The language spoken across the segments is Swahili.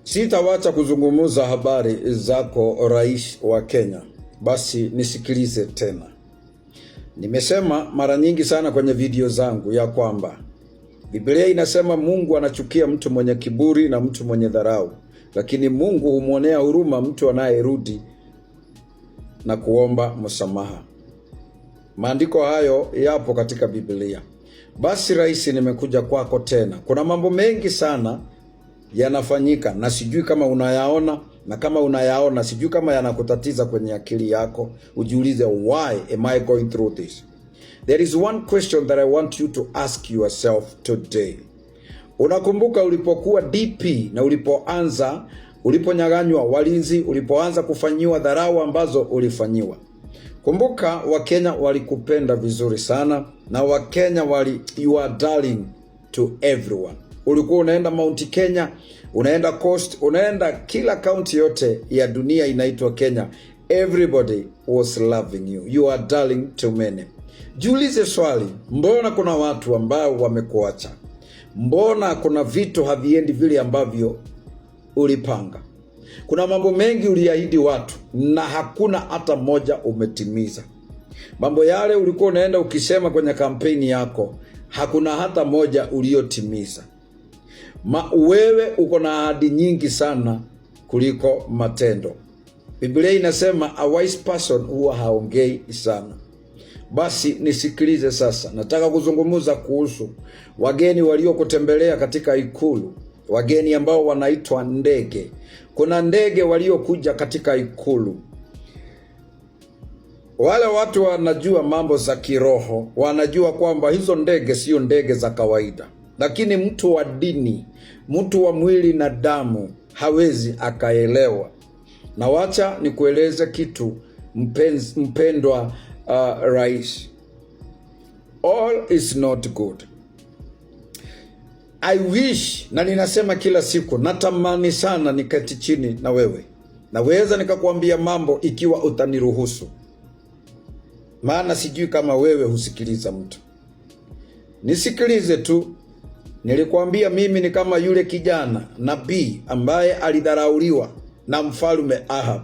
Sitawacha kuzungumza habari zako rais wa Kenya. Basi nisikilize tena. Nimesema mara nyingi sana kwenye video zangu ya kwamba Biblia inasema Mungu anachukia mtu mwenye kiburi na mtu mwenye dharau, lakini Mungu humwonea huruma mtu anayerudi na kuomba msamaha. Maandiko hayo yapo katika Biblia. Basi rais, nimekuja kwako tena. Kuna mambo mengi sana yanafanyika na sijui kama unayaona, na kama unayaona sijui kama yanakutatiza kwenye akili yako. Ujiulize, why am I going through this? There is one question that I want you to ask yourself today. Unakumbuka ulipokuwa DP na uliponyaganywa walinzi, ulipoanza kufanyiwa dharau ambazo ulifanyiwa? Kumbuka Wakenya walikupenda vizuri sana, na Wakenya you are darling to everyone. Ulikuwa unaenda Mount Kenya, unaenda Coast, unaenda kila county yote ya dunia inaitwa Kenya. Everybody was loving you. You are darling to many. Jiulize swali, mbona kuna watu ambao wamekuacha? Mbona kuna vitu haviendi vile ambavyo ulipanga? Kuna mambo mengi uliahidi watu na hakuna hata moja umetimiza. Mambo yale ulikuwa unaenda ukisema kwenye kampeni yako, hakuna hata moja uliotimiza. Wewe uko na ahadi nyingi sana kuliko matendo. Biblia inasema a wise person huwa haongei sana. Basi nisikilize sasa. Nataka kuzungumza kuhusu wageni waliokutembelea katika ikulu. Wageni ambao wanaitwa ndege. Kuna ndege waliokuja katika ikulu. Wale watu wanajua mambo za kiroho, wanajua kwamba hizo ndege sio ndege za kawaida. Lakini mtu wa dini, mtu wa mwili na damu hawezi akaelewa. Na wacha nikueleze kitu mpendwa rais. All is not good. I wish, na ninasema kila siku, natamani sana niketi chini na wewe. Naweza nikakwambia mambo ikiwa utaniruhusu. Maana sijui kama wewe husikiliza mtu. Nisikilize tu. Nilikwambia mimi ni kama yule kijana nabii ambaye alidharauliwa na mfalme Ahab.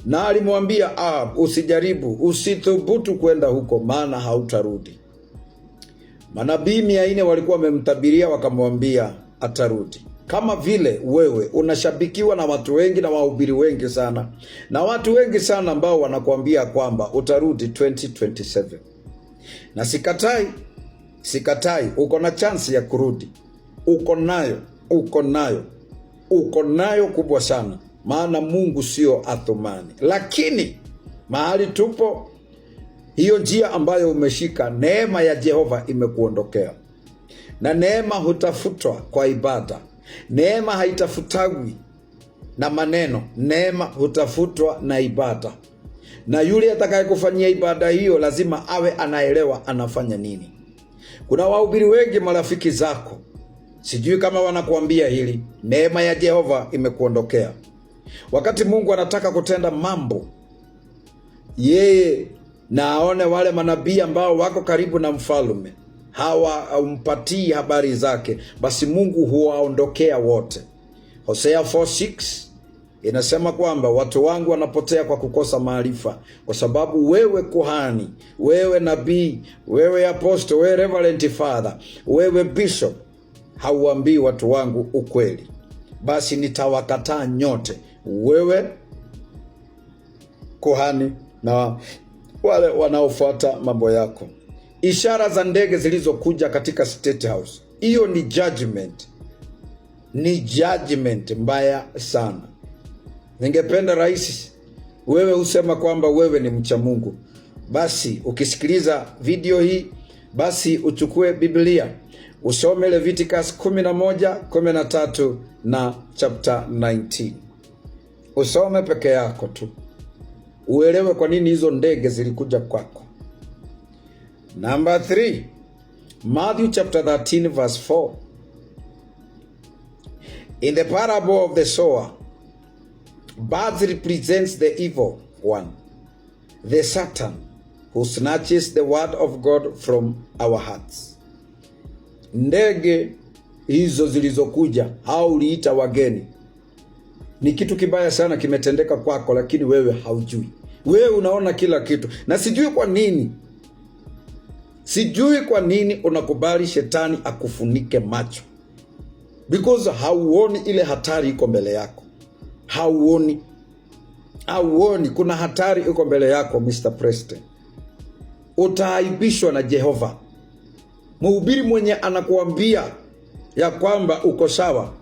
Na alimwambia Ahab, usijaribu, usithubutu kwenda huko maana hautarudi. Manabii 400 walikuwa wamemtabiria, wakamwambia atarudi. Kama vile wewe unashabikiwa na watu wengi na wahubiri wengi sana, na watu wengi sana ambao wanakuambia kwamba utarudi 2027. Na sikatai, uko na chance ya kurudi. Uko nayo kubwa sana. Maana Mungu sio Athumani. Lakini mahali tupo, hiyo njia ambayo umeshika, neema ya Jehova imekuondokea. Na neema hutafutwa kwa ibada. Neema haitafutagwi na maneno. Neema hutafutwa na ibada. Na yule atakayekufanyia ibada hiyo lazima awe anaelewa anafanya nini. Kuna wahubiri wengi marafiki zako, sijui kama wanakuambia hili, neema ya Jehova imekuondokea. Wakati Mungu anataka kutenda mambo, yeye na aone wale manabii ambao wako karibu na mfalme hawampatii habari zake, basi Mungu huwaondokea wote. Hosea 4:6 inasema kwamba watu wangu wanapotea kwa kukosa maarifa. Kwa sababu wewe kuhani, wewe nabii, wewe apostle, wewe reverend father, wewe bishop, hauambii watu wangu ukweli. Basi nitawakataa nyote, wewe kuhani na wale wanaofuata mambo yako. Ishara za ndege zilizokuja katika State House, hiyo ni judgment. Ni judgment mbaya sana. Ningependa rais, wewe usema kwamba wewe ni mcha Mungu. Basi ukisikiliza video hii, basi uchukue Biblia, usome Leviticus 11:13 na chapter 19. Usome peke yako tu, uelewe kwa nini hizo ndege zilikuja kwako. Number 3, Matthew chapter 13 verse 4. In the parable of the sower, birds represents the evil one, the Satan, who snatches the word of God from our hearts. Ndege hizo zilizokuja, hao uliita wageni, Ni kitu kibaya sana kimetendeka kwako, lakini wewe haujui. Wewe unaona kila kitu, na sijui kwa nini, sijui kwa nini unakubali shetani akufunike macho, because hauoni ile hatari iko mbele yako. Hauoni kuna hatari iko mbele yako. Mr. President, utaaibishwa na Jehova. Mhubiri mwenye anakuambia ya kwamba uko sawa,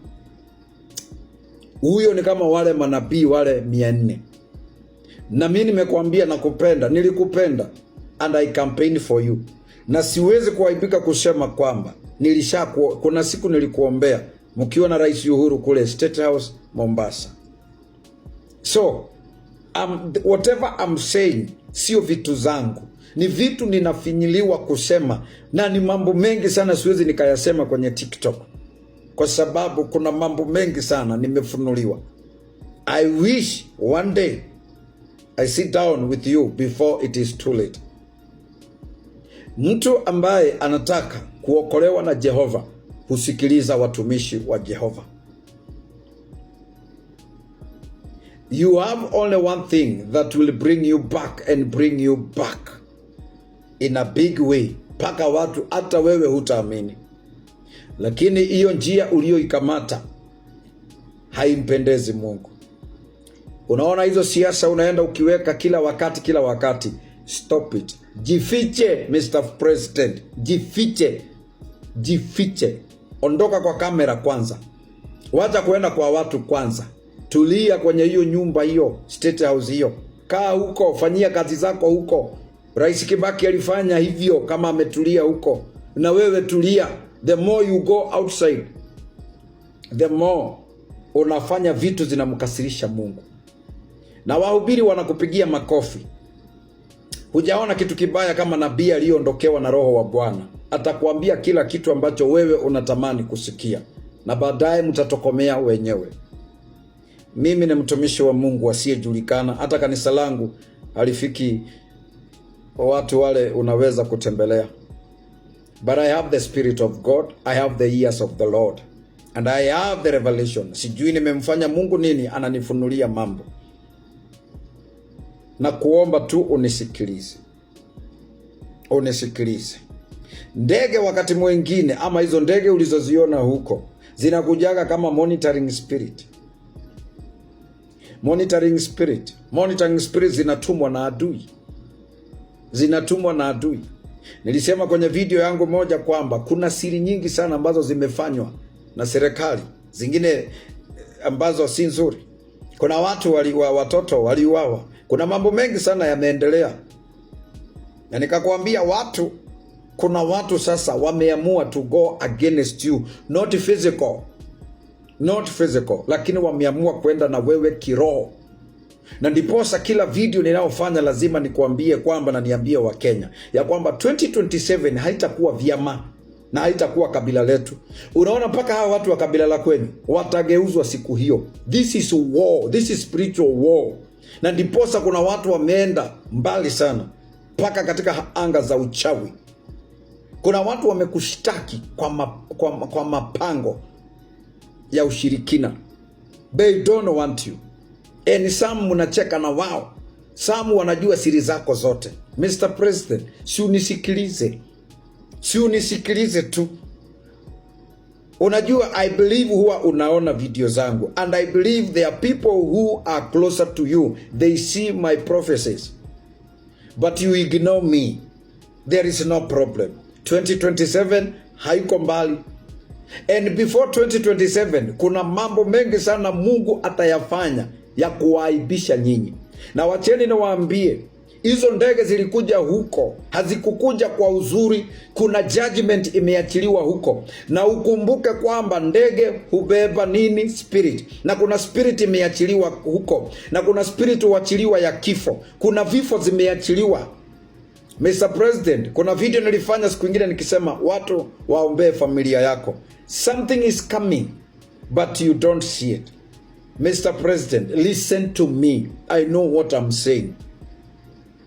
huyo ni kama wale manabii wale 400. Na mimi nimekuambia nakupenda, nilikupenda and I campaign for you, na siwezi kuaibika kusema kwamba kuna siku nilikuombea mkiwa na Rais Uhuru kule State House Mombasa. So whatever I'm saying sio vitu zangu, ni vitu ninafinyiliwa kusema, na ni mambo mengi sana siwezi nikayasema kwenye TikTok kwa sababu kuna mambo mengi sana nimefunuliwa. I wish one day I sit down with you before it is too late. Mtu ambaye anataka kuokolewa na Jehova husikiliza watumishi wa Jehova. You have only one thing that will bring you back and bring you back in a big way, paka watu hata wewe hutaamini. Lakini hiyo njia ulioikamata haimpendezi Mungu. Unaona hizo siasa unaenda ukiweka kila wakati, stop it. Jifiche Mr. President, jifiche. Ondoka kwa kamera kwanza, wacha kuenda kwa watu kwanza. Tulia kwenye hiyo nyumba hiyo, State House hiyo, kaa huko, fanyia kazi zako huko. Rais Kibaki alifanya hivyo, kama ametulia huko, na wewe tulia. The more you go outside, the more unafanya vitu zinamkasirisha Mungu, na wahubiri wanakupigia makofi. Hujaona kitu kibaya kama nabii aliyeondokewa na Roho wa Bwana atakwambia kila kitu ambacho wewe unatamani kusikia, na baadaye mtatokomea wenyewe. Mimi ni mtumishi wa Mungu asiyejulikana. Hata kanisa langu halifiki watu wale unaweza kutembelea. But I have the Spirit of God, I have the ears of the Lord, and I have the revelation. Sijui nimemfanya Mungu nini, ananifunulia mambo. Na kuomba tu unisikilize. Ndege wakati mwingine, ama hizo ndege ulizoziona huko, zinakujaga kama monitoring spirit. Monitoring spirit zinatumwa na adui. Nilisema kwenye video yangu moja kwamba kuna siri nyingi sana ambazo zimefanywa na serikali, zingine ambazo si nzuri. Kuna watoto waliuawa. Kuna mambo mengi sana yameendelea. Na nikakwambia kuna watu sasa wameamua to go against you, not physical, lakini wameamua kwenda na wewe kiroho. Na ndiposa kila video ninayofanya lazima nikuambie kwamba, na niambie wa Kenya ya kwamba 2027 haitakuwa vyama na haitakuwa kabila letu. Unaona, mpaka hawa watu wa kabila la kwenyu watageuzwa siku hiyo. This is war, this is spiritual war. Na ndiposa kuna watu wameenda mbali sana mpaka katika anga za uchawi. Kuna watu wamekushtaki kwa mapango ya ushirikina. They don't want you. And some munacheka na wao. Some wanajua siri zako zote. Mr. President, si unisikilize tu. Unajua, I believe huwa unaona video zangu, and I believe there are people who are closer to you. They see my prophecies, but you ignore me. There is no problem. 2027 haiko mbali. And before 2027 kuna mambo mengi sana Mungu atayafanya ya kuaibisha nyinyi. Na wacheni niwaambie, hizo ndege zilikuja huko, hazikukuja kwa uzuri. Kuna judgment imeachiliwa huko. Na ukumbuke kwamba ndege hubeba nini? Spirit. Na kuna spirit imeachiliwa huko. Na kuna spirit huachiliwa ya kifo. Kuna vifo zimeachiliwa. Mr. President, kuna video nilifanya siku nyingine nikisema watu waombee familia yako. Something is coming, but you don't see it. Mr. President, listen to me. I know what I'm saying.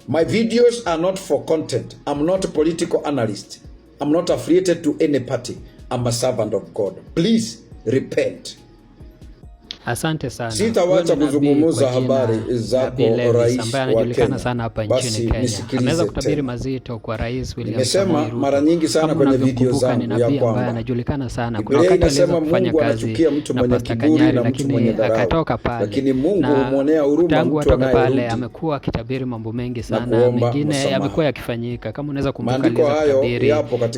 My videos are not for content. I'm not a political analyst. I'm not affiliated to any party. I'm a servant of God. Please repent. Asante sana. Sitawacha kuzungumza habari zako rais ambaye anajulikana sana hapa nchini Kenya. Ameweza kutabiri mazito kwa Rais William Samoei Ruto. Nimesema mara nyingi sana kwenye video zangu ya kwamba anajulikana sana. Kuna wakati aliweza kufanya kazi na Pastor Kanyari, lakini akatoka pale. Lakini Mungu humwonea huruma mtu anayerudi. Amekuwa akitabiri mambo mengi sana, mengine yamekuwa yakifanyika. Kama unaweza kumbuka alitabiri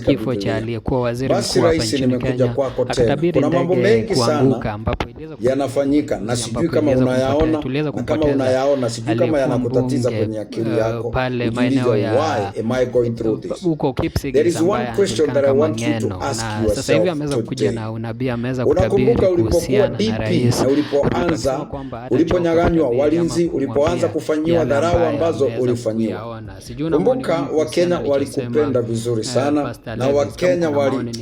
kifo cha aliyekuwa waziri mkuu hapa nchini Kenya. Akatabiri ndege kuanguka ambapo yanafanyika, na sijui kama unayaona, na kama unayaona sijui kama yanakutatiza kwenye akili yako pale maeneo ya why am I going through this. There is one question that I want you to ask yourself. Sasa hivi ameweza kuja na unabii, ameweza kutabiri kuhusiana na rais, na ulipoanza, uliponyang'anywa walinzi, ulipoanza kufanyiwa dharau ambazo ulifanyiwa. Kumbuka Wakenya walikupenda vizuri sana, na Wakenya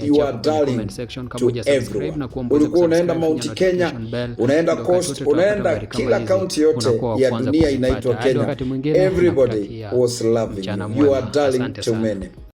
you are darling to everyone. Ulikuwa unaenda Mount Kenya, unaenda Coast, unaenda kila kaunti yote ya dunia inaitwa Kenya. Everybody was loving you. You are darling to many.